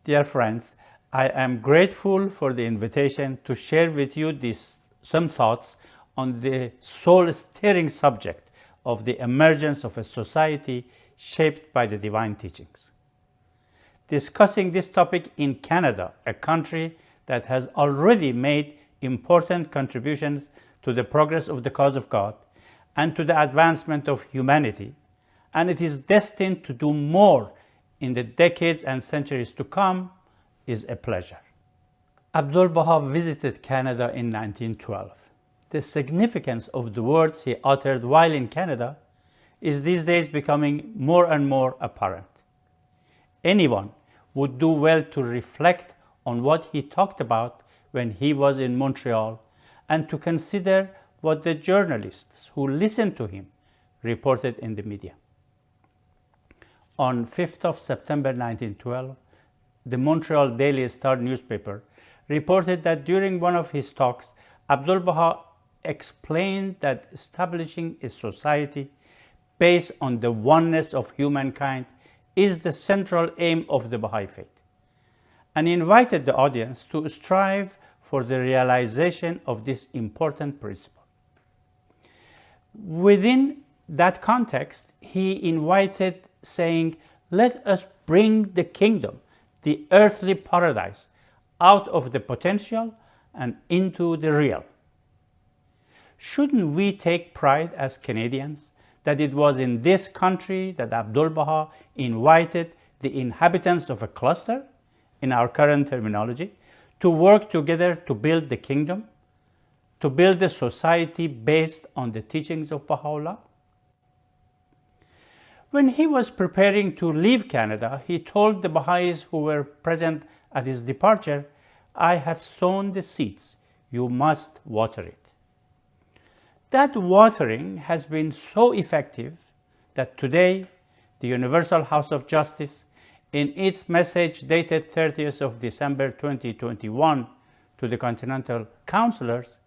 Dear friends, I am grateful for the invitation to share with you some thoughts on the soul-stirring subject of the emergence of a society shaped by the divine teachings. Discussing this topic in Canada, a country that has already made important contributions to the progress of the cause of God and to the advancement of humanity, and it is destined to do more in the decades and centuries to come, is a pleasure. Abdu'l-Baha visited Canada in 1912. The significance of the words he uttered while in Canada is these days becoming more and more apparent. Anyone would do well to reflect on what he talked about when he was in Montreal and to consider what the journalists who listened to him reported in the media. On 5th of September 1912, the Montreal Daily Star newspaper reported that during one of his talks, Abdu'l-Baha explained that establishing a society based on the oneness of humankind is the central aim of the Baha'i faith, and invited the audience to strive for the realization of this important principle. Within that context, he invited, saying, "Let us bring the kingdom, the earthly paradise, out of the potential and into the real." Shouldn't we take pride as Canadians that it was in this country that Abdu'l-Baha invited the inhabitants of a cluster, in our current terminology, to work together to build the kingdom, to build a society based on the teachings of Baha'u'llah? When he was preparing to leave Canada, he told the Baha'is who were present at his departure, "I have sown the seeds, you must water it." That watering has been so effective that today the Universal House of Justice, in its message dated 30th of December 2021 to the Continental Councillors,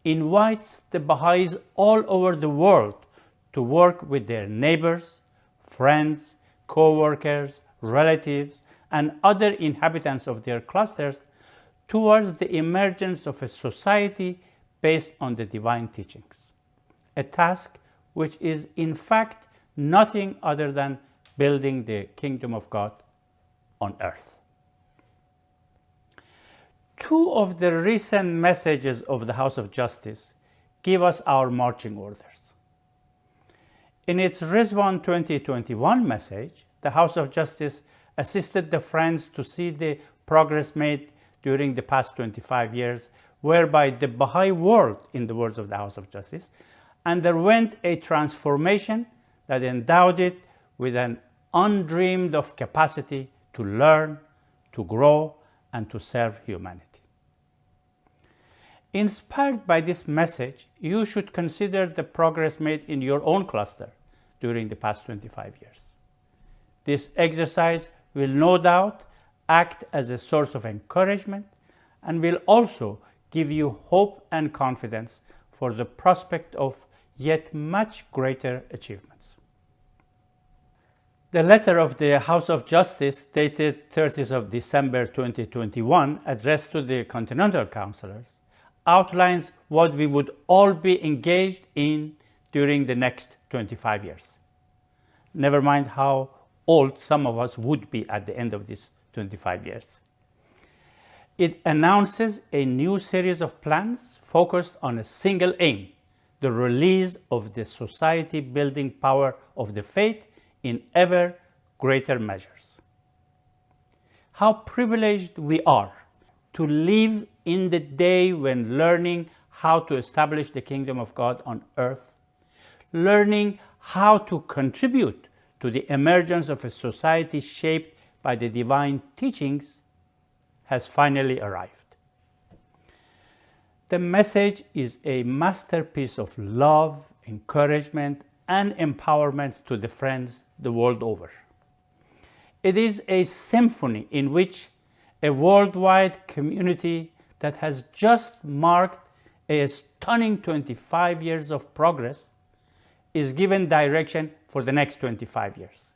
invites the Baha'is all over the world to work with their neighbors, friends, co-workers, relatives, and other inhabitants of their clusters towards the emergence of a society based on the divine teachings, a task which is in fact nothing other than building the kingdom of God on earth. Two of the recent messages of the House of Justice give us our marching orders. In its Rizwan 2021 message, the House of Justice assisted the Friends to see the progress made during the past 25 years, whereby the Baha'i world, in the words of the House of Justice, underwent a transformation that endowed it with an undreamed of capacity to learn, to grow, and to serve humanity. Inspired by this message, you should consider the progress made in your own cluster during the past 25 years. This exercise will no doubt act as a source of encouragement and will also give you hope and confidence for the prospect of yet much greater achievements. The letter of the House of Justice, dated 30th of December 2021, addressed to the Continental Councillors, outlines what we would all be engaged in during the next 25 years. Never mind how old some of us would be at the end of these 25 years. It announces a new series of plans focused on a single aim: the release of the society-building power of the faith in ever greater measures. How privileged we are to live in the day when learning how to establish the kingdom of God on earth, learning how to contribute to the emergence of a society shaped by the divine teachings, has finally arrived. The message is a masterpiece of love, encouragement, and empowerment to the Friends the world over. It is a symphony in which a worldwide community that has just marked a stunning 25 years of progress is given direction for the next 25 years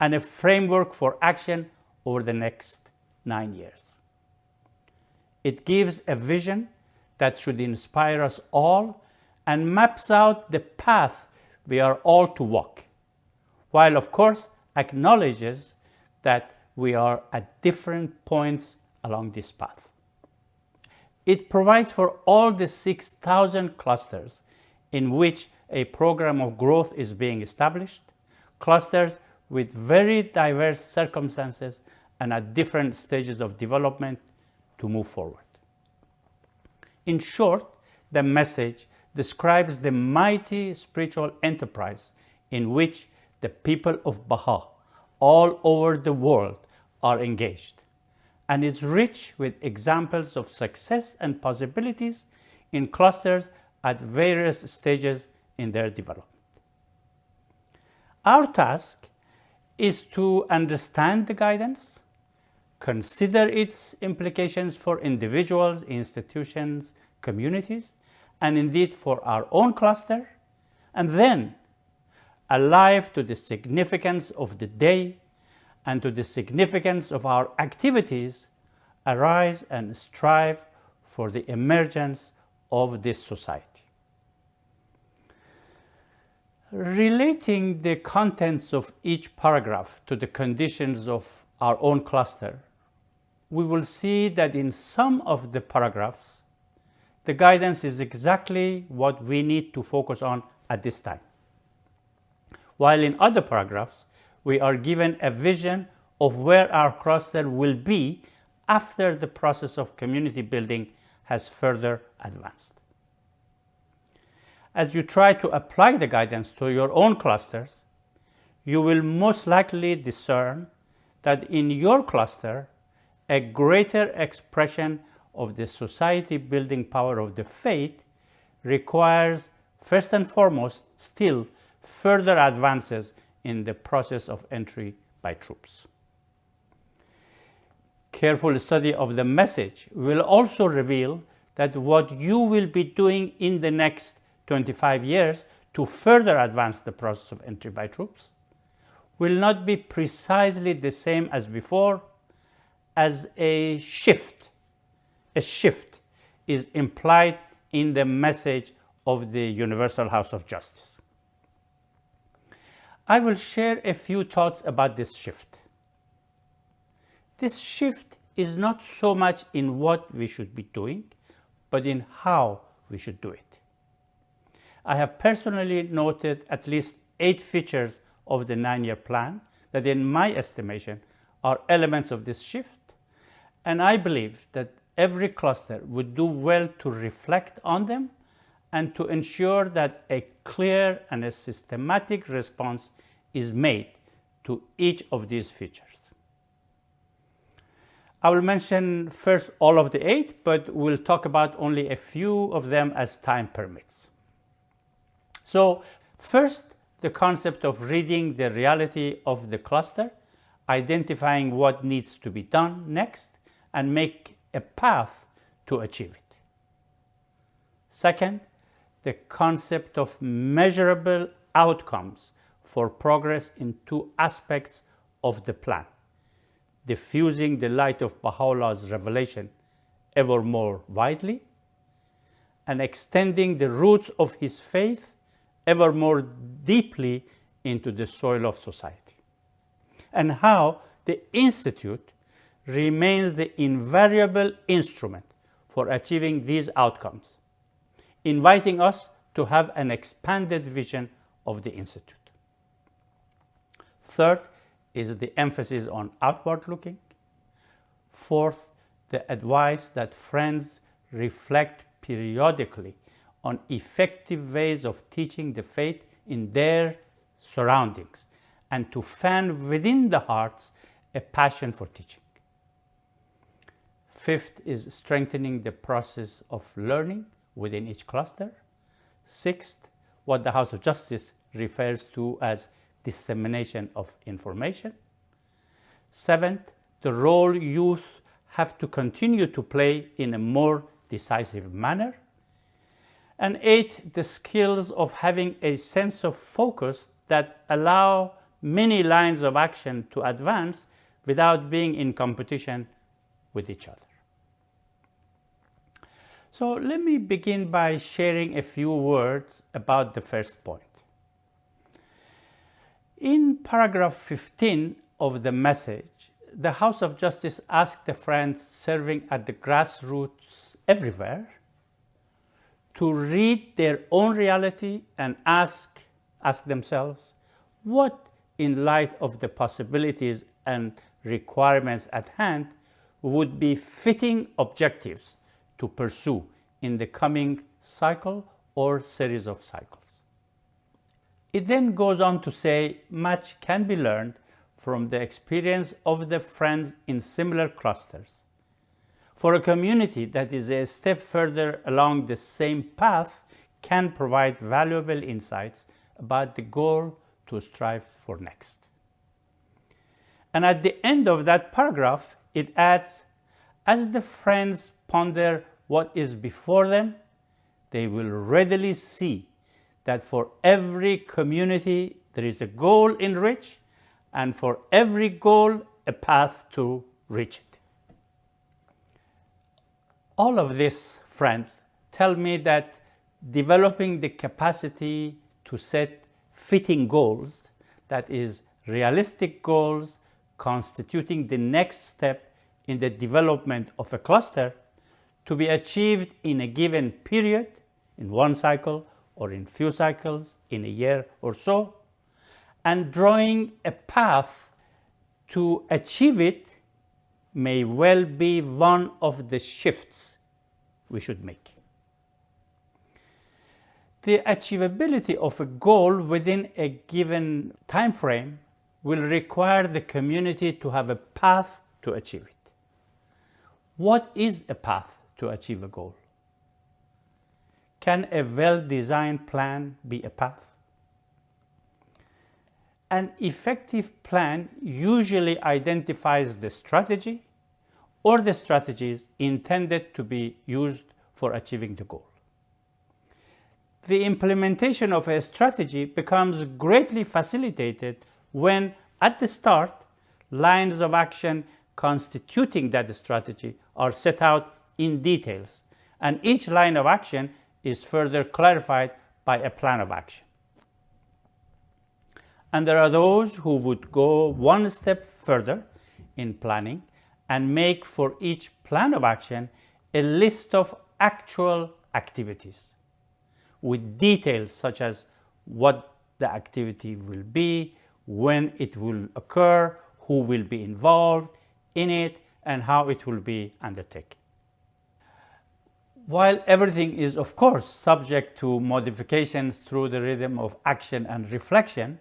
and a framework for action over the next 9 years. It gives a vision that should inspire us all and maps out the path we are all to walk, while of course acknowledges that we are at different points along this path. It provides for all the 6,000 clusters in which a program of growth is being established, clusters with very diverse circumstances and at different stages of development to move forward. In short, the message describes the mighty spiritual enterprise in which the people of Baha'i all over the world are engaged, and is rich with examples of success and possibilities in clusters at various stages in their development. Our task is to understand the guidance, consider its implications for individuals, institutions, communities, and indeed for our own cluster, and then, alive to the significance of the day and to the significance of our activities, arise and strive for the emergence of this society. Relating the contents of each paragraph to the conditions of our own cluster, we will see that in some of the paragraphs, the guidance is exactly what we need to focus on at this time, while in other paragraphs, we are given a vision of where our cluster will be after the process of community building has further advanced. As you try to apply the guidance to your own clusters, you will most likely discern that in your cluster, a greater expression of the society building power of the faith requires, first and foremost, still further advances in the process of entry by troops. Careful study of the message will also reveal that what you will be doing in the next 25 years to further advance the process of entry by troops will not be precisely the same as before, as a shift is implied in the message of the Universal House of Justice. I will share a few thoughts about this shift. This shift is not so much in what we should be doing, but in how we should do it. I have personally noted at least 8 features of the 9-year plan that, in my estimation, are elements of this shift, and I believe that every cluster would do well to reflect on them and to ensure that a clear and a systematic response is made to each of these features. I will mention first all of the 8, but we'll talk about only a few of them as time permits. So first, the concept of reading the reality of the cluster, identifying what needs to be done next, and make a path to achieve it. Second, the concept of measurable outcomes for progress in 2 aspects of the plan: diffusing the light of Baha'u'llah's revelation ever more widely, and extending the roots of his faith ever more deeply into the soil of society, and how the Institute remains the invariable instrument for achieving these outcomes, inviting us to have an expanded vision of the Institute. Third is the emphasis on outward looking. Fourth, the advice that friends reflect periodically on effective ways of teaching the faith in their surroundings, and to fan within the hearts a passion for teaching. Fifth is strengthening the process of learning within each cluster. Sixth, what the House of Justice refers to as dissemination of information. Seventh, the role youth have to continue to play in a more decisive manner. And 8, the skills of having a sense of focus that allow many lines of action to advance without being in competition with each other. So let me begin by sharing a few words about the first point. In paragraph 15 of the message, the House of Justice asked the friends serving at the grassroots everywhere to read their own reality and ask themselves what, in light of the possibilities and requirements at hand, would be fitting objectives to pursue in the coming cycle or series of cycles. It then goes on to say much can be learned from the experience of the friends in similar clusters. For a community that is a step further along the same path can provide valuable insights about the goal to strive for next. And at the end of that paragraph, it adds, as the friends ponder what is before them, they will readily see that for every community there is a goal in reach, and for every goal a path to reach it. All of this, friends, tell me that developing the capacity to set fitting goals, that is, realistic goals constituting the next step in the development of a cluster, to be achieved in a given period, in one cycle or in few cycles, in a year or so, and drawing a path to achieve it may well be one of the shifts we should make. The achievability of a goal within a given time frame will require the community to have a path to achieve it. What is a path to achieve a goal? Can a well-designed plan be a path? An effective plan usually identifies the strategy or the strategies intended to be used for achieving the goal. The implementation of a strategy becomes greatly facilitated when, at the start, lines of action constituting that strategy are set out in details, and each line of action is further clarified by a plan of action. And there are those who would go one step further in planning and make for each plan of action a list of actual activities with details such as what the activity will be, when it will occur, who will be involved in it, and how it will be undertaken. While everything is, of course, subject to modifications through the rhythm of action and reflection,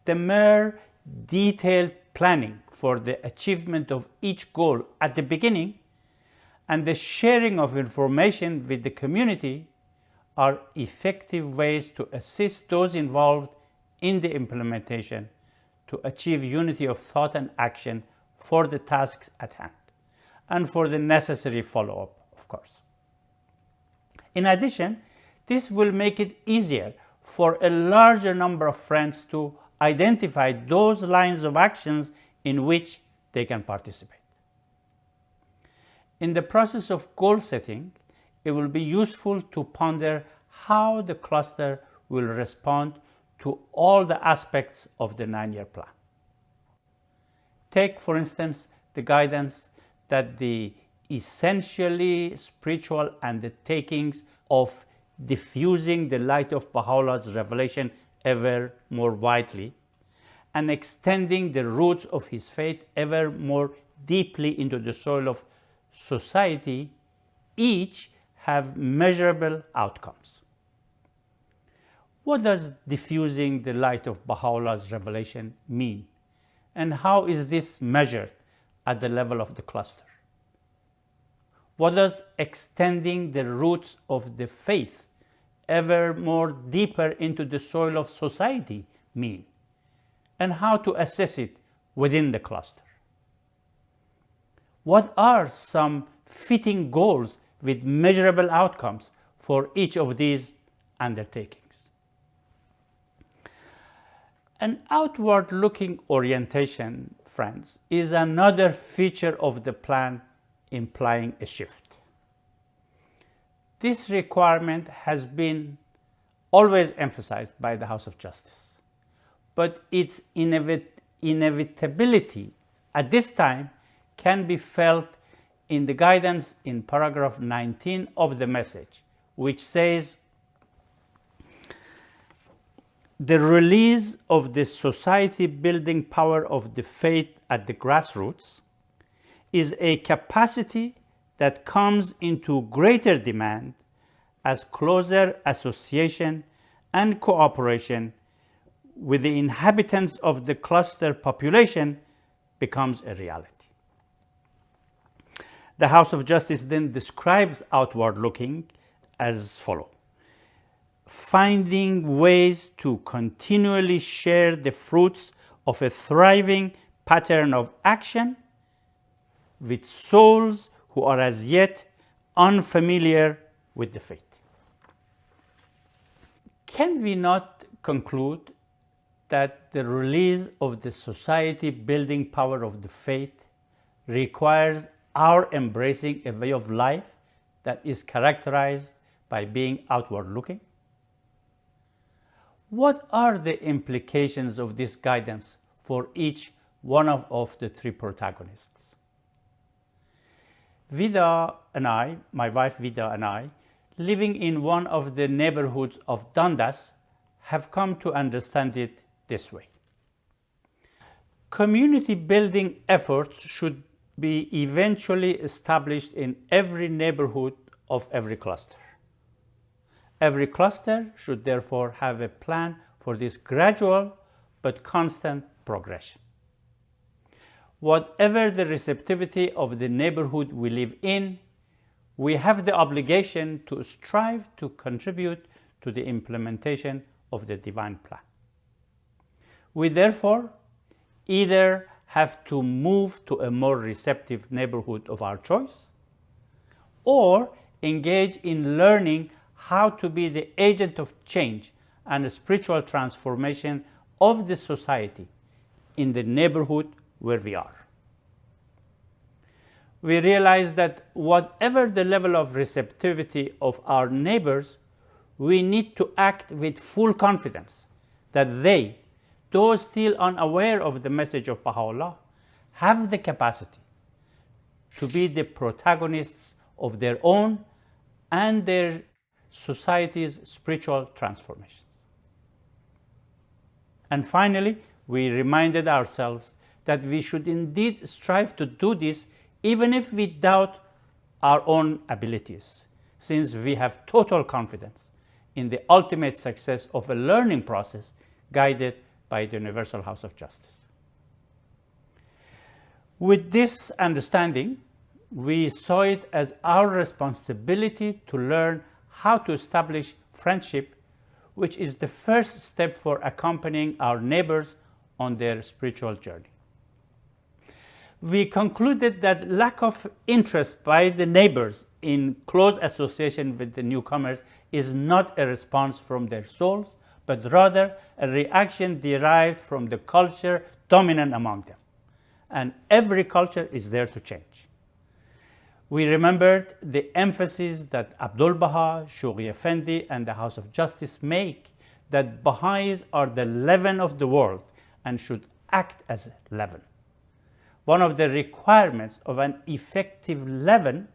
the mere detailed planning for the achievement of each goal at the beginning and the sharing of information with the community are effective ways to assist those involved in the implementation to achieve unity of thought and action for the tasks at hand and for the necessary follow-up, of course. In addition, this will make it easier for a larger number of friends to identify those lines of actions in which they can participate. In the process of goal setting, it will be useful to ponder how the cluster will respond to all the aspects of the 9-year plan. Take, for instance, the guidance that the essentially spiritual undertakings of diffusing the light of Baha'u'llah's revelation ever more widely and extending the roots of his faith ever more deeply into the soil of society, each have measurable outcomes. What does diffusing the light of Baha'u'llah's revelation mean, and how is this measured at the level of the cluster? What does extending the roots of the faith ever more deeper into the soil of society mean, and how to assess it within the cluster? What are some fitting goals with measurable outcomes for each of these undertakings? An outward-looking orientation, friends, is another feature of the plan implying a shift. This requirement has been always emphasized by the House of Justice, but its inevitability at this time can be felt in the guidance in paragraph 19 of the message, which says, "The release of the society-building power of the faith at the grassroots is a capacity that comes into greater demand as closer association and cooperation with the inhabitants of the cluster population becomes a reality." The House of Justice then describes outward looking as follows: "Finding ways to continually share the fruits of a thriving pattern of action with souls who are as yet unfamiliar with the faith." Can we not conclude that the release of the society-building power of the faith requires our embracing a way of life that is characterized by being outward-looking? What are the implications of this guidance for each one of the three protagonists? Vida and I, my wife Vida and I, living in one of the neighborhoods of Dundas, have come to understand it this way. Community building efforts should be eventually established in every neighborhood of every cluster. Every cluster should therefore have a plan for this gradual but constant progression. Whatever the receptivity of the neighborhood we live in, we have the obligation to strive to contribute to the implementation of the divine plan. We therefore either have to move to a more receptive neighborhood of our choice, or engage in learning how to be the agent of change and spiritual transformation of the society in the neighborhood where we are. We realize that whatever the level of receptivity of our neighbors, we need to act with full confidence that they, those still unaware of the message of Baha'u'llah, have the capacity to be the protagonists of their own and their society's spiritual transformations. And finally, we reminded ourselves that we should indeed strive to do this even if we doubt our own abilities, since we have total confidence in the ultimate success of a learning process guided by the Universal House of Justice. With this understanding, we saw it as our responsibility to learn how to establish friendship, which is the first step for accompanying our neighbors on their spiritual journey. We concluded that lack of interest by the neighbors in close association with the newcomers is not a response from their souls, but rather a reaction derived from the culture dominant among them. And every culture is there to change. We remembered the emphasis that Abdul Baha, Shoghi Effendi, and the House of Justice make that Baha'is are the leaven of the world and should act as leaven. One of the requirements of an effective leaven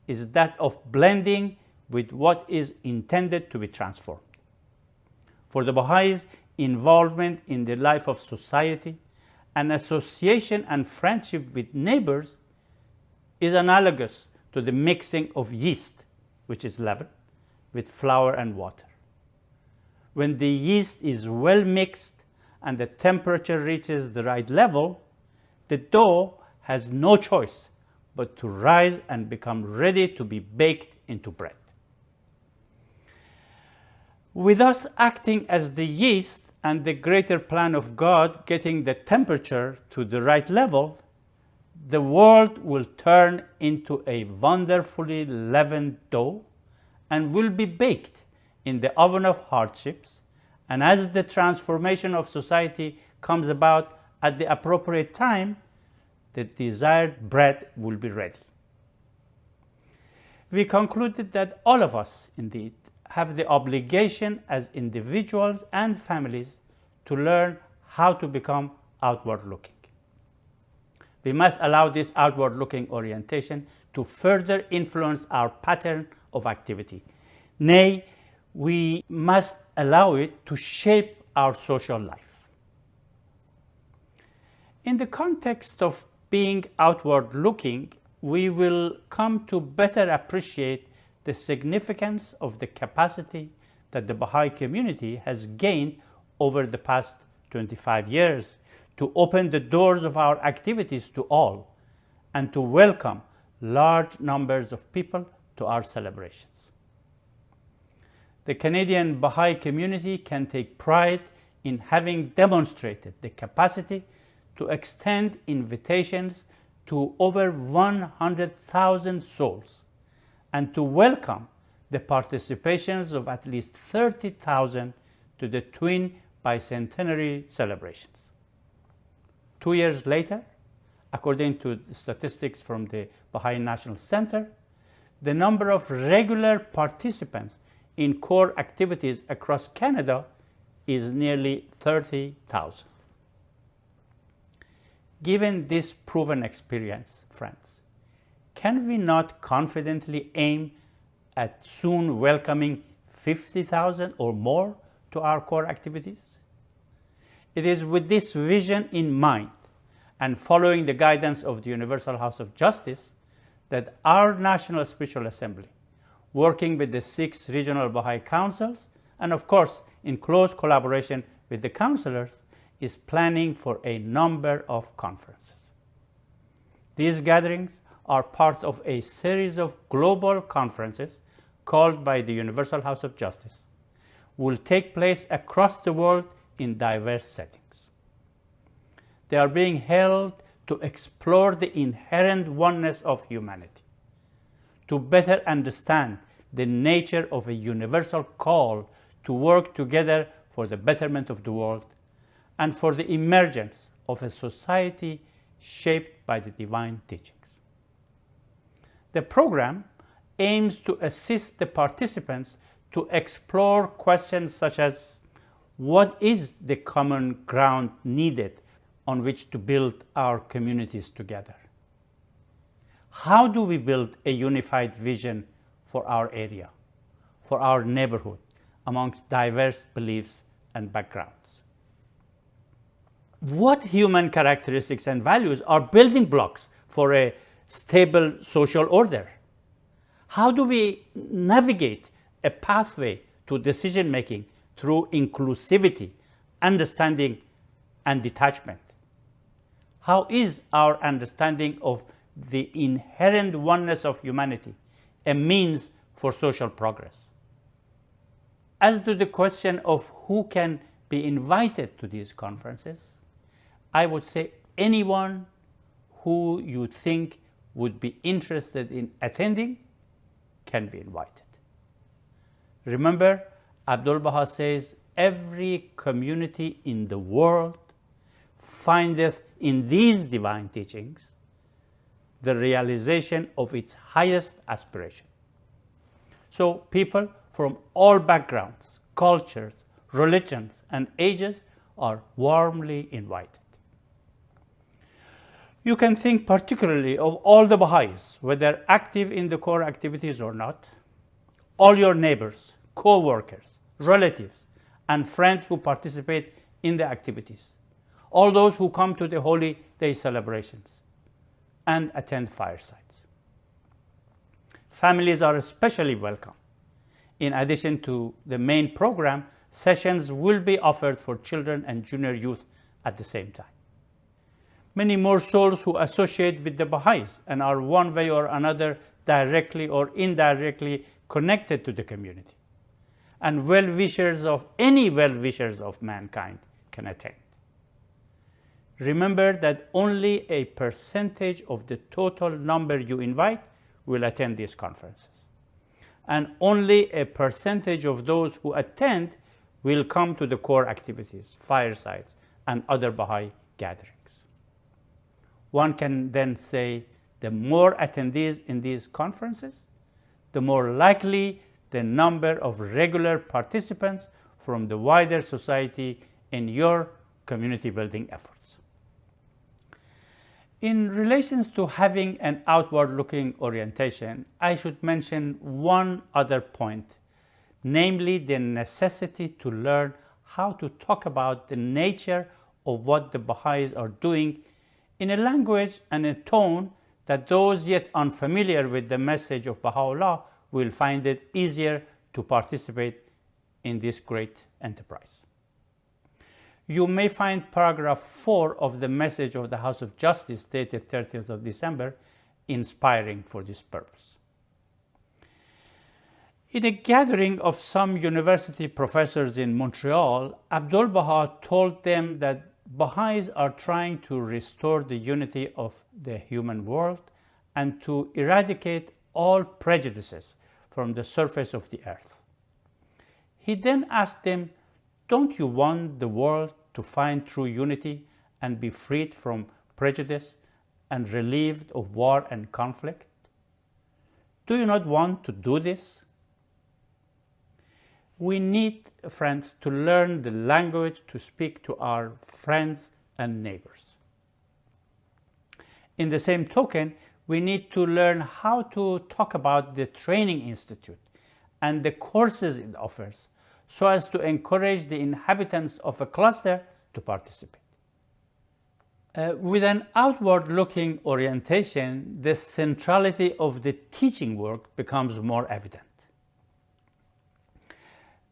is that of blending with what is intended to be transformed. For the Baha'is, involvement in the life of society, and association and friendship with neighbors is analogous to the mixing of yeast, which is leaven, with flour and water. When the yeast is well mixed and the temperature reaches the right level, the dough has no choice but to rise and become ready to be baked into bread. With us acting as the yeast and the greater plan of God getting the temperature to the right level, the world will turn into a wonderfully leavened dough and will be baked in the oven of hardships. And as the transformation of society comes about at the appropriate time, the desired bread will be ready. We concluded that all of us, indeed, have the obligation as individuals and families to learn how to become outward-looking. We must allow this outward-looking orientation to further influence our pattern of activity. Nay, we must allow it to shape our social life. In the context of being outward-looking, we will come to better appreciate the significance of the capacity that the Baha'i community has gained over the past 25 years to open the doors of our activities to all and to welcome large numbers of people to our celebrations. The Canadian Baha'i community can take pride in having demonstrated the capacity to extend invitations to over 100,000 souls and to welcome the participations of at least 30,000 to the twin bicentenary celebrations. 2 years later, according to statistics from the Baha'i National Center, the number of regular participants in core activities across Canada is nearly 30,000. Given this proven experience, friends, can we not confidently aim at soon welcoming 50,000 or more to our core activities? It is with this vision in mind and following the guidance of the Universal House of Justice that our National Spiritual Assembly, working with the 6 regional Baha'i councils and of course in close collaboration with the councillors, is planning for a number of conferences. These gatherings are part of a series of global conferences called by the Universal House of Justice, will take place across the world in diverse settings. They are being held to explore the inherent oneness of humanity, to better understand the nature of a universal call to work together for the betterment of the world and for the emergence of a society shaped by the divine teachings. The program aims to assist the participants to explore questions such as what is the common ground needed on which to build our communities together? How do we build a unified vision for our area, for our neighborhood, amongst diverse beliefs and backgrounds? What human characteristics and values are building blocks for a stable social order? How do we navigate a pathway to decision-making through inclusivity, understanding, and detachment? How is our understanding of the inherent oneness of humanity a means for social progress? As to the question of who can be invited to these conferences, I would say anyone who you think would be interested in attending can be invited. Remember, Abdul Baha says, every community in the world findeth in these divine teachings the realization of its highest aspiration. So people from all backgrounds, cultures, religions, and ages are warmly invited. You can think particularly of all the Baha'is, whether active in the core activities or not, all your neighbors, co-workers, relatives, and friends who participate in the activities, all those who come to the Holy Day celebrations and attend firesides. Families are especially welcome. In addition to the main program, sessions will be offered for children and junior youth at the same time. Many more souls who associate with the Baha'is and are one way or another directly or indirectly connected to the community, and well-wishers of any well-wishers of mankind can attend. Remember that only a percentage of the total number you invite will attend these conferences, and only a percentage of those who attend will come to the core activities, firesides, and other Baha'i gatherings. One can then say the more attendees in these conferences, the more likely the number of regular participants from the wider society in your community building efforts. In relation to having an outward-looking orientation, I should mention one other point, namely the necessity to learn how to talk about the nature of what the Baha'is are doing in a language and a tone that those yet unfamiliar with the message of Baha'u'llah will find it easier to participate in this great enterprise. You may find paragraph 4 of the message of the House of Justice dated 30th of December inspiring for this purpose. In a gathering of some university professors in Montreal, Abdul Baha told them that Baha'is are trying to restore the unity of the human world and to eradicate all prejudices from the surface of the earth. He then asked them, "Don't you want the world to find true unity and be freed from prejudice and relieved of war and conflict? Do you not want to do this?" We need, friends, to learn the language to speak to our friends and neighbors. In the same token, we need to learn how to talk about the training institute and the courses it offers so as to encourage the inhabitants of a cluster to participate. With an outward-looking orientation, the centrality of the teaching work becomes more evident.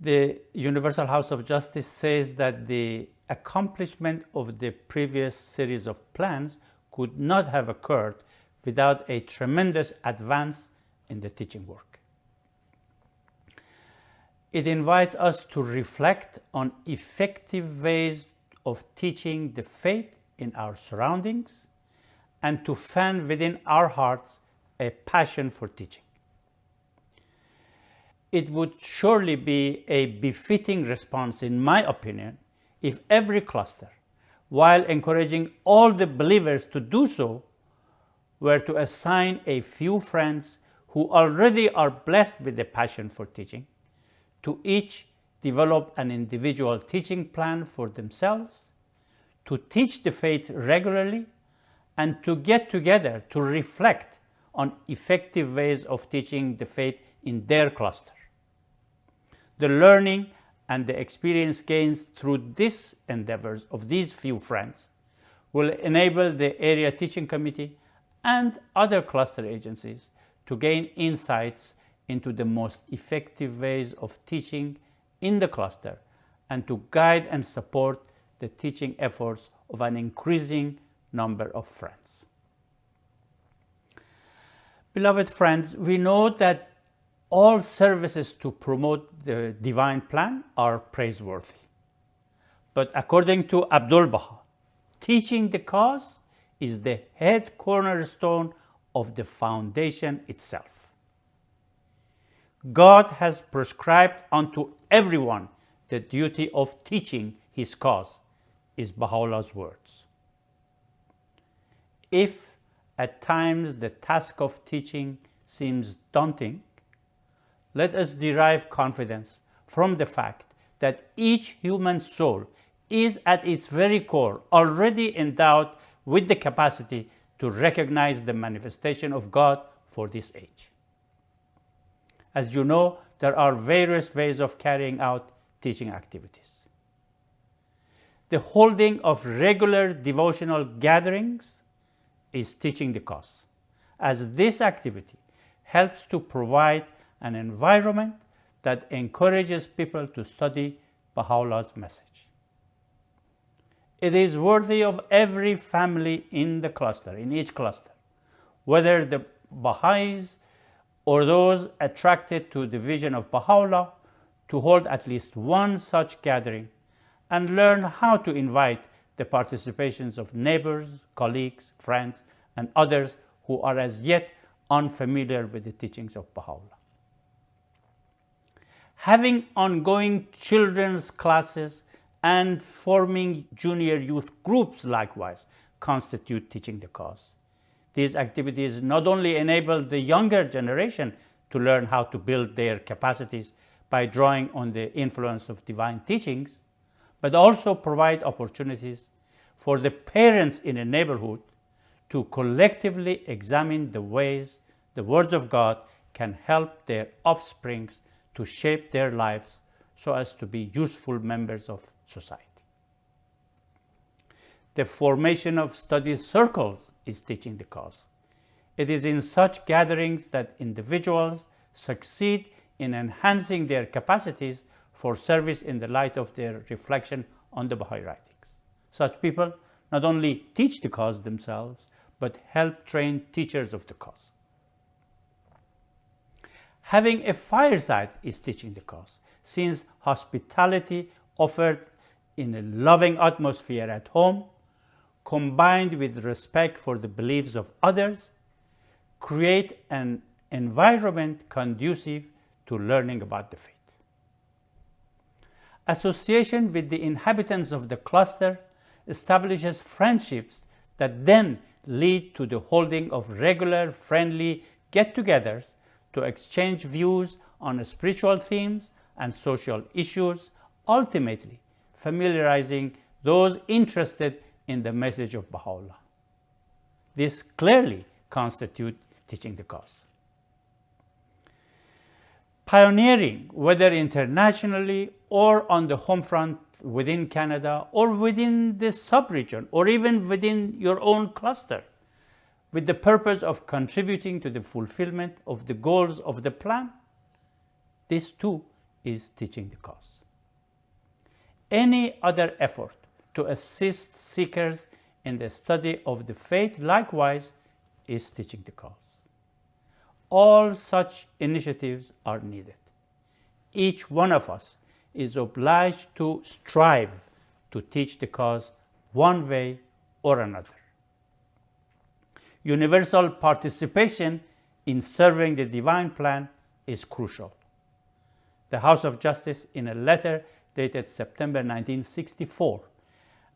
The Universal House of Justice says that the accomplishment of the previous series of plans could not have occurred without a tremendous advance in the teaching work. It invites us to reflect on effective ways of teaching the faith in our surroundings and to fan within our hearts a passion for teaching. It would surely be a befitting response, in my opinion, if every cluster, while encouraging all the believers to do so, were to assign a few friends who already are blessed with a passion for teaching, to each develop an individual teaching plan for themselves, to teach the faith regularly, and to get together to reflect on effective ways of teaching the faith in their cluster. The learning and the experience gained through these endeavors of these few friends will enable the area teaching committee and other cluster agencies to gain insights into the most effective ways of teaching in the cluster and to guide and support the teaching efforts of an increasing number of friends. Beloved friends, we know that all services to promote the divine plan are praiseworthy. But according to Abdul Baha, teaching the cause is the head cornerstone of the foundation itself. God has prescribed unto everyone the duty of teaching his cause, is Baha'u'llah's words. If at times the task of teaching seems daunting, let us derive confidence from the fact that each human soul is at its very core already endowed with the capacity to recognize the manifestation of God for this age. As you know, there are various ways of carrying out teaching activities. The holding of regular devotional gatherings is teaching the cause, as this activity helps to provide an environment that encourages people to study Baha'u'llah's message. It is worthy of every family in the cluster, in each cluster, whether the Baha'is or those attracted to the vision of Baha'u'llah, to hold at least one such gathering and learn how to invite the participations of neighbors, colleagues, friends, and others who are as yet unfamiliar with the teachings of Baha'u'llah. Having ongoing children's classes and forming junior youth groups likewise constitute teaching the cause. These activities not only enable the younger generation to learn how to build their capacities by drawing on the influence of divine teachings, but also provide opportunities for the parents in a neighborhood to collectively examine the ways the words of God can help their offspring to shape their lives so as to be useful members of society. The formation of study circles is teaching the cause. It is in such gatherings that individuals succeed in enhancing their capacities for service in the light of their reflection on the Baha'i writings. Such people not only teach the cause themselves, but help train teachers of the cause. Having a fireside is teaching the cause, since hospitality offered in a loving atmosphere at home, combined with respect for the beliefs of others, create an environment conducive to learning about the faith. Association with the inhabitants of the cluster establishes friendships that then lead to the holding of regular, friendly get-togethers to exchange views on spiritual themes and social issues, ultimately familiarizing those interested in the message of Baha'u'llah. This clearly constitutes teaching the cause. Pioneering, whether internationally or on the home front within Canada or within the sub-region or even within your own cluster, with the purpose of contributing to the fulfillment of the goals of the plan, this too is teaching the cause. Any other effort to assist seekers in the study of the faith likewise is teaching the cause. All such initiatives are needed. Each one of us is obliged to strive to teach the cause one way or another. Universal participation in serving the divine plan is crucial. The House of Justice, in a letter dated September 1964,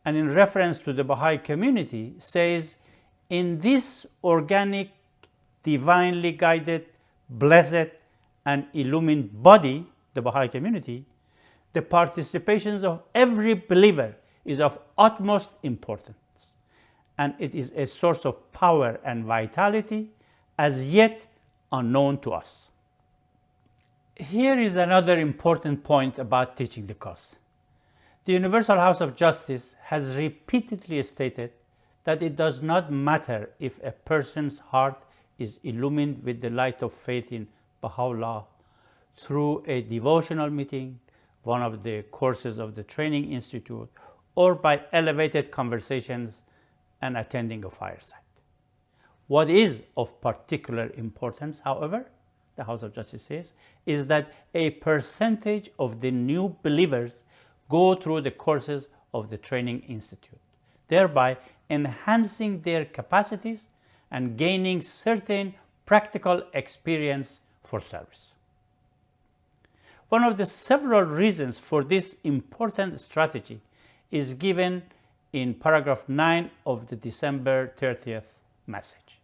and in reference to the Baha'i community, says, "In this organic, divinely guided, blessed, and illumined body," the Baha'i community, "the participations of every believer is of utmost importance, and it is a source of power and vitality as yet unknown to us." Here is another important point about teaching the cause. The Universal House of Justice has repeatedly stated that it does not matter if a person's heart is illumined with the light of faith in Baha'u'llah through a devotional meeting, one of the courses of the Training Institute, or by elevated conversations and attending a fireside. What is of particular importance, however, the House of Justice says, is that a percentage of the new believers go through the courses of the Training Institute, thereby enhancing their capacities and gaining certain practical experience for service. One of the several reasons for this important strategy is given in paragraph 9 of the December 30th message.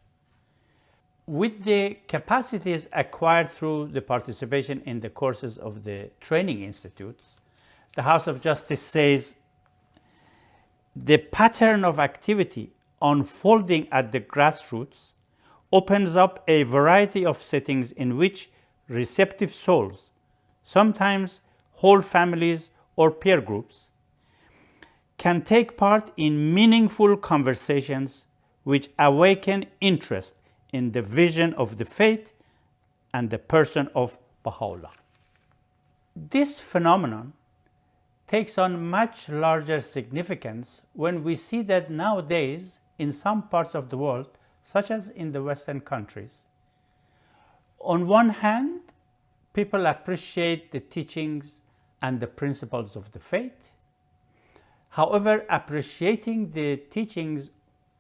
With the capacities acquired through the participation in the courses of the training institutes, the House of Justice says, "The pattern of activity unfolding at the grassroots opens up a variety of settings in which receptive souls, sometimes whole families or peer groups, can take part in meaningful conversations which awaken interest in the vision of the faith and the person of Baha'u'llah." This phenomenon takes on much larger significance when we see that nowadays in some parts of the world, such as in the Western countries, on one hand, people appreciate the teachings and the principles of the faith. However, appreciating the teachings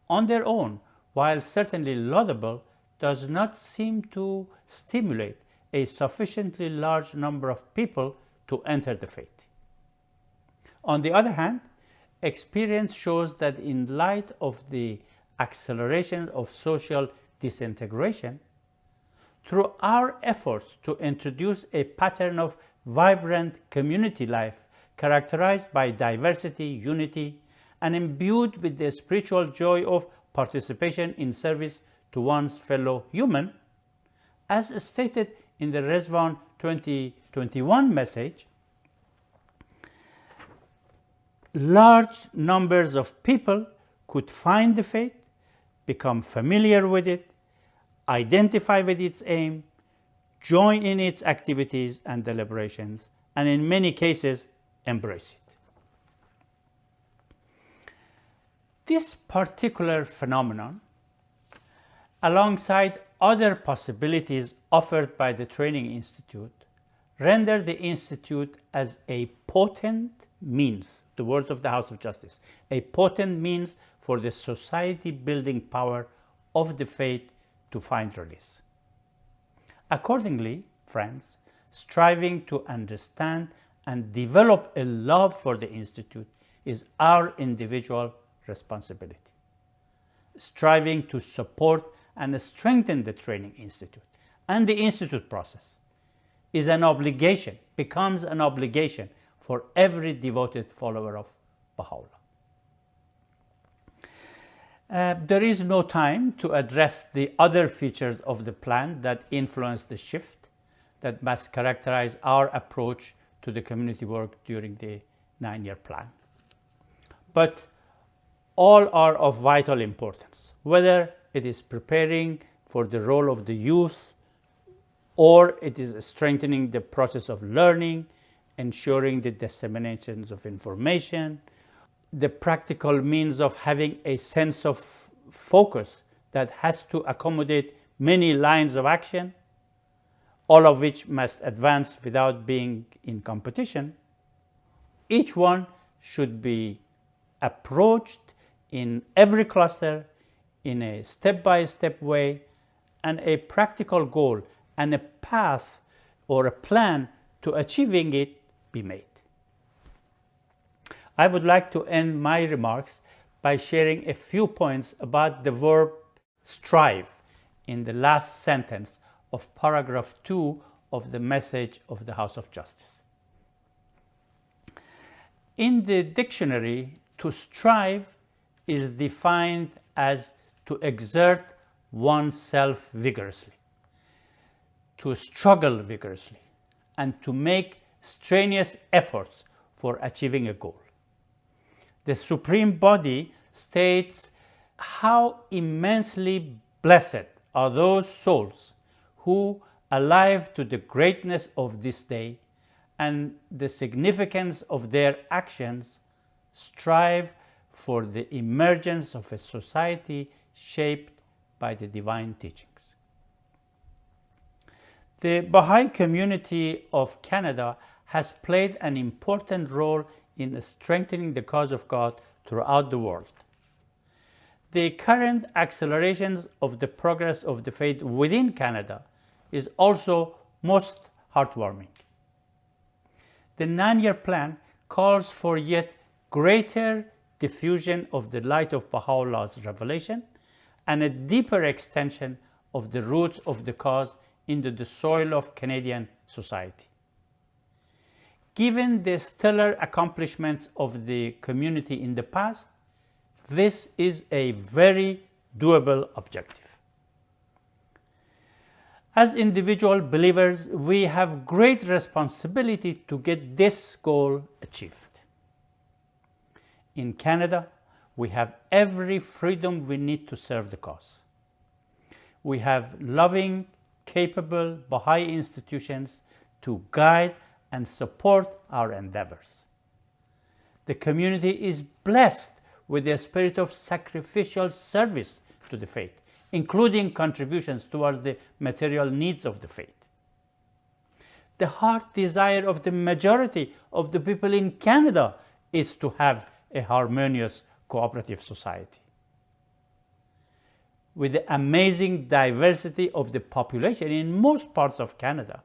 on their own, while certainly laudable, does not seem to stimulate a sufficiently large number of people to enter the faith. On the other hand, experience shows that in light of the acceleration of social disintegration, Through our efforts to introduce a pattern of vibrant community life characterized by diversity, unity, and imbued with the spiritual joy of participation in service to one's fellow human, as stated in the Rizwan 2021 message, large numbers of people could find the faith, become familiar with it, identify with its aim, join in its activities and deliberations, and in many cases, embrace it. This particular phenomenon, alongside other possibilities offered by the Training Institute, render the Institute as a potent means, the words of the House of Justice, a potent means for the society-building power of the faith to find release. Accordingly, friends, striving to understand and develop a love for the Institute is our individual responsibility. Striving to support and strengthen the Training Institute and the Institute process is an obligation, becomes an obligation for every devoted follower of Baha'u'llah. There is no time to address the other features of the plan that influence the shift that must characterize our approach to the community work during the 9-year plan. But all are of vital importance, whether it is preparing for the role of the youth, or it is strengthening the process of learning, ensuring the disseminations of information, the practical means of having a sense of focus that has to accommodate many lines of action, all of which must advance without being in competition. Each one should be approached in every cluster in a step-by-step way, and a practical goal and a path or a plan to achieving it be made. I would like to end my remarks by sharing a few points about the verb strive in the last sentence of paragraph 2 of the message of the House of Justice. In the dictionary, to strive is defined as to exert oneself vigorously, to struggle vigorously, and to make strenuous efforts for achieving a goal. The Supreme Body states how immensely blessed are those souls who, alive to the greatness of this day and the significance of their actions, strive for the emergence of a society shaped by the divine teachings. The Baha'i community of Canada has played an important role in strengthening the cause of God throughout the world. The current accelerations of the progress of the faith within Canada is also most heartwarming. The 9-year plan calls for yet greater diffusion of the light of Baha'u'llah's revelation and a deeper extension of the roots of the cause into the soil of Canadian society. Given the stellar accomplishments of the community in the past, this is a very doable objective. As individual believers, we have great responsibility to get this goal achieved. In Canada, we have every freedom we need to serve the cause. We have loving, capable Baha'i institutions to guide and support our endeavors. The community is blessed with a spirit of sacrificial service to the faith, including contributions towards the material needs of the faith. The heart desire of the majority of the people in Canada is to have a harmonious cooperative society. With the amazing diversity of the population in most parts of Canada,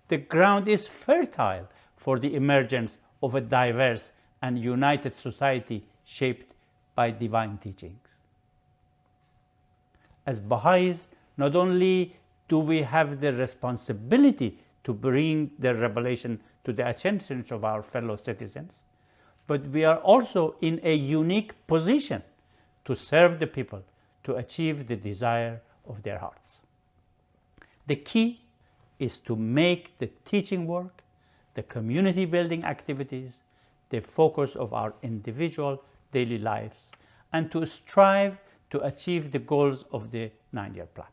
the ground is fertile for the emergence of a diverse and united society shaped by divine teachings. As Baha'is, not only do we have the responsibility to bring the revelation to the attention of our fellow citizens, but we are also in a unique position to serve the people, to achieve the desire of their hearts. The key is to make the teaching work, the community building activities, the focus of our individual daily lives, and to strive to achieve the goals of the 9-year plan.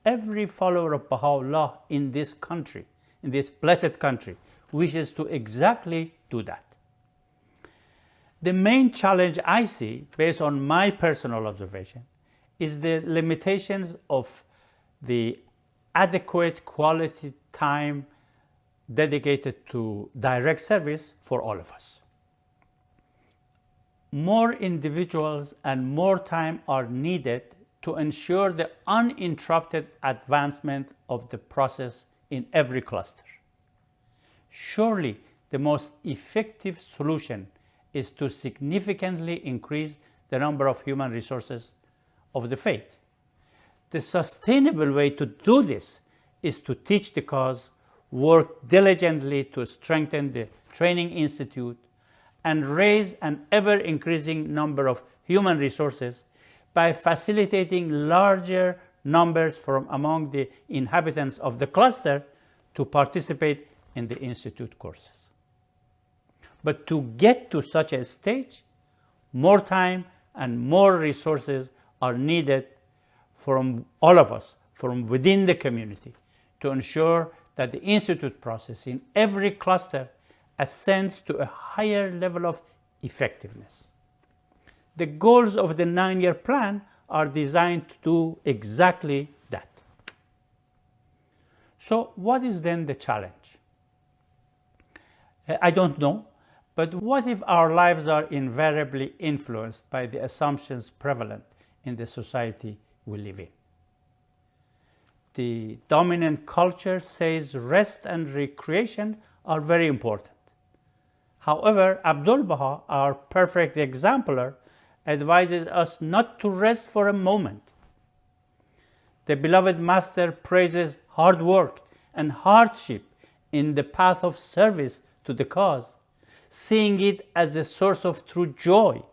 Every follower of Baha'u'llah in this country, in this blessed country, wishes to exactly do that. The main challenge I see, based on my personal observation, is the limitations of the adequate quality time dedicated to direct service for all of us. More individuals and more time are needed to ensure the uninterrupted advancement of the process in every cluster. Surely the most effective solution is to significantly increase the number of human resources of the faith. The sustainable way to do this is to teach the cause, work diligently to strengthen the training institute, and raise an ever-increasing number of human resources by facilitating larger numbers from among the inhabitants of the cluster to participate in the institute courses. But to get to such a stage, more time and more resources are needed from all of us, from within the community, to ensure that the institute process in every cluster ascends to a higher level of effectiveness. The goals of the 9-year plan are designed to do exactly that. So what is then the challenge? I don't know, but what if our lives are invariably influenced by the assumptions prevalent in the society we live in? The dominant culture says rest and recreation are very important. However, Abdul Baha, our perfect exemplar, advises us not to rest for a moment. The beloved Master praises hard work and hardship in the path of service to the cause, seeing it as a source of true joy,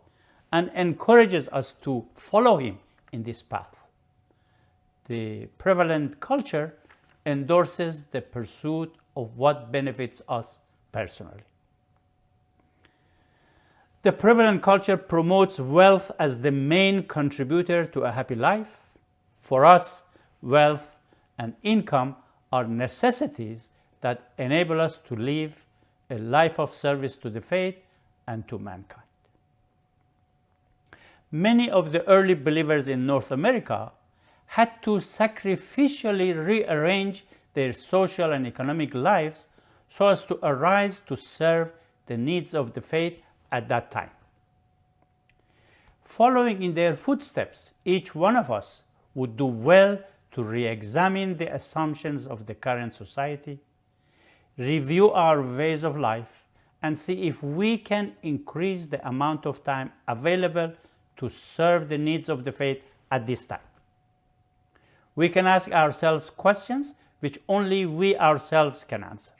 and encourages us to follow him in this path. The prevalent culture endorses the pursuit of what benefits us personally. The prevalent culture promotes wealth as the main contributor to a happy life. For us, wealth and income are necessities that enable us to live a life of service to the faith and to mankind. Many of the early believers in North America had to sacrificially rearrange their social and economic lives so as to arise to serve the needs of the faith at that time. Following in their footsteps, each one of us would do well to re-examine the assumptions of the current society, review our ways of life, and see if we can increase the amount of time available to serve the needs of the faith at this time. We can ask ourselves questions which only we ourselves can answer.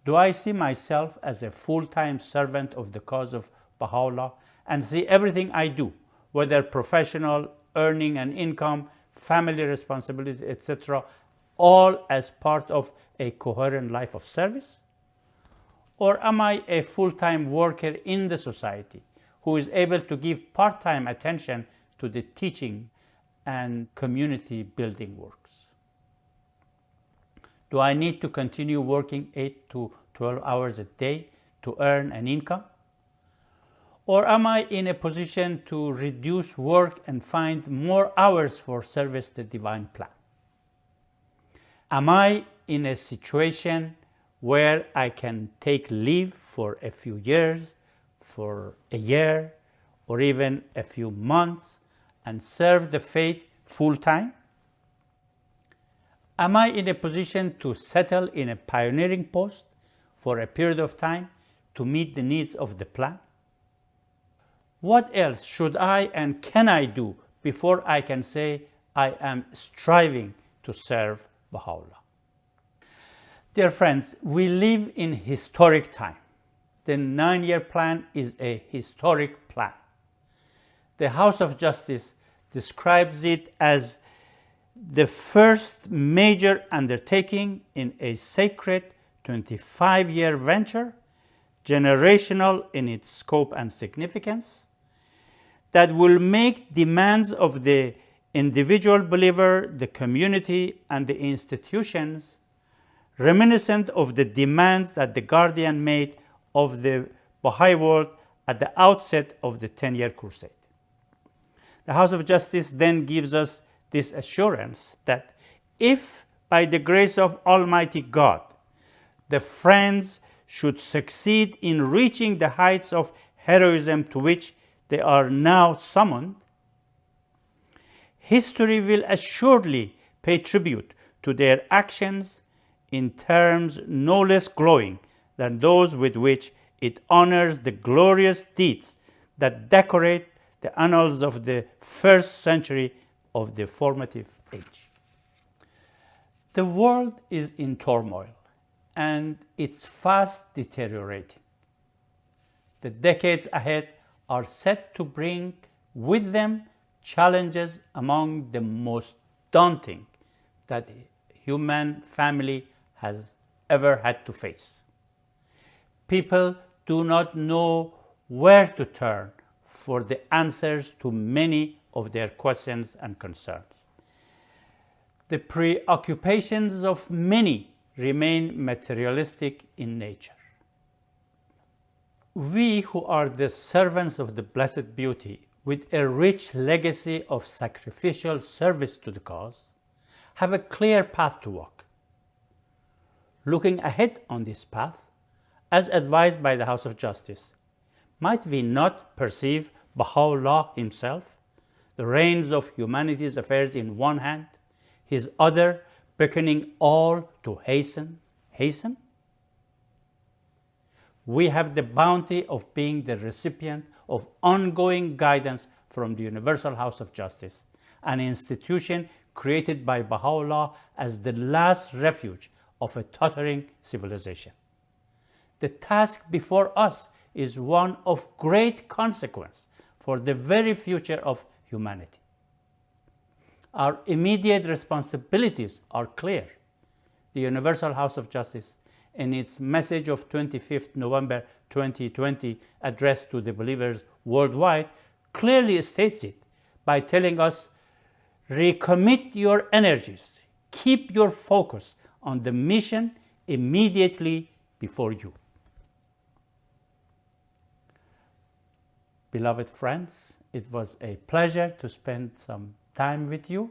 Do I see myself as a full-time servant of the cause of Baha'u'llah and see everything I do, whether professional, earning an income, family responsibilities, etc., all as part of a coherent life of service? Or am I a full-time worker in the society who is able to give part-time attention to the teaching and community building works? Do I need to continue working 8 to 12 hours a day to earn an income? Or am I in a position to reduce work and find more hours for service to the divine plan? Am I in a situation where I can take leave for a few years, for a year, or even a few months and serve the faith full time? Am I in a position to settle in a pioneering post for a period of time to meet the needs of the plan? What else should I and can I do before I can say I am striving to serve Baha'u'llah. Dear friends, we live in historic time. The 9-year plan is a historic plan. The House of Justice describes it as the first major undertaking in a sacred 25-year venture, generational in its scope and significance, that will make demands of the individual believer, the community, and the institutions reminiscent of the demands that the Guardian made of the Baha'i world at the outset of the 10-year crusade. The House of Justice then gives us this assurance that if, by the grace of Almighty God, the Friends should succeed in reaching the heights of heroism to which they are now summoned, history will assuredly pay tribute to their actions in terms no less glowing than those with which it honors the glorious deeds that decorate the annals of the first century of the formative age. The world is in turmoil and it's fast deteriorating. The decades ahead are set to bring with them challenges among the most daunting that human family has ever had to face. People do not know where to turn for the answers to many of their questions and concerns. The preoccupations of many remain materialistic in nature. We who are the servants of the Blessed Beauty, with a rich legacy of sacrificial service to the cause, have a clear path to walk. Looking ahead on this path, as advised by the House of Justice, might we not perceive Baha'u'llah himself, the reins of humanity's affairs in one hand, his other beckoning all to hasten? We have the bounty of being the recipient of ongoing guidance from the Universal House of Justice, an institution created by Baha'u'llah as the last refuge of a tottering civilization. The task before us is one of great consequence for the very future of humanity. Our immediate responsibilities are clear. The Universal House of Justice, in its message of 25th November 2020 addressed to the believers worldwide, clearly states it by telling us, recommit your energies, keep your focus on the mission immediately before you. Beloved friends, it was a pleasure to spend some time with you,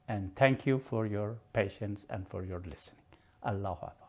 and thank you for your patience and for your listening. Allahu Akbar.